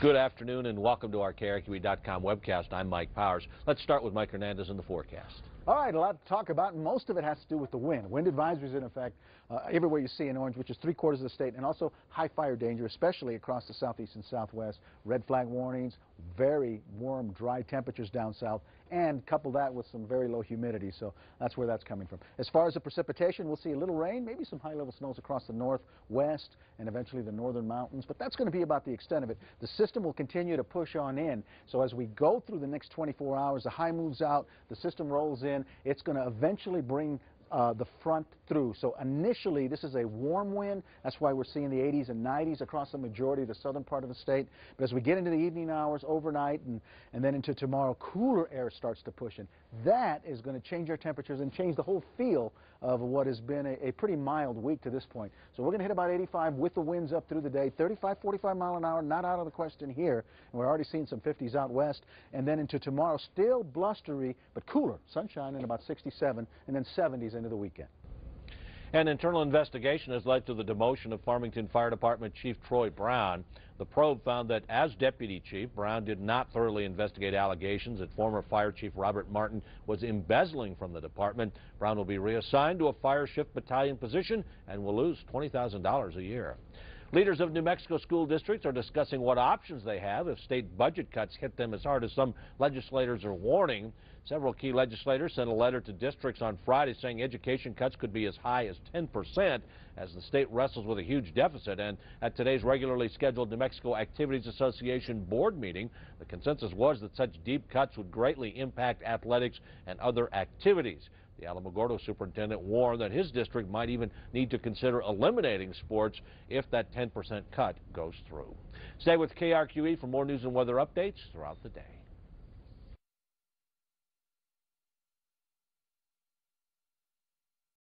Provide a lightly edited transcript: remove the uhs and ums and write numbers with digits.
Good afternoon and welcome to our KRQE.com webcast. I'm Mike Powers. Let's start with Mike Hernandez in the forecast. All right, a lot to talk about, and most of it has to do with the wind. Wind advisories in effect everywhere you see in orange, which is 3/4 of the state, and also high fire danger, especially across the southeast and southwest. Red flag warnings, very warm, dry temperatures down south, and couple that with some very low humidity, so that's where that's coming from. As far as the precipitation, we'll see a little rain, maybe some high-level snows across the northwest and eventually the northern mountains, but that's going to be about the extent of it. The system will continue to push on in, so as we go through the next 24 hours, the high moves out, the system rolls in, it's going to eventually bring the front through. So initially, this is a warm wind. That's why we're seeing the 80s and 90s across the majority of the southern part of the state. But as we get into the evening hours, overnight, and then into tomorrow, cooler air starts to push in. That is going to change our temperatures and change the whole feel of what has been a pretty mild week to this point. So we're going to hit about 85 with the winds up through the day. 35, 45 mile an hour, not out of the question here. And we're already seeing some 50s out west. And then into tomorrow, still blustery, but cooler. Sunshine and about 67, and then 70s into the weekend. An internal investigation has led to the demotion of Farmington Fire Department Chief Troy Brown. The probe found that as deputy chief, Brown did not thoroughly investigate allegations that former fire chief Robert Martin was embezzling from the department. Brown will be reassigned to a fire shift battalion position and will lose $20,000 a year. Leaders of New Mexico school districts are discussing what options they have if state budget cuts hit them as hard as some legislators are warning. Several key legislators sent a letter to districts on Friday saying education cuts could be as high as 10% as the state wrestles with a huge deficit. And at today's regularly scheduled New Mexico Activities Association board meeting, the consensus was that such deep cuts would greatly impact athletics and other activities. The Alamogordo superintendent warned that his district might even need to consider eliminating sports if that 10% cut goes through. Stay with KRQE for more news and weather updates throughout the day.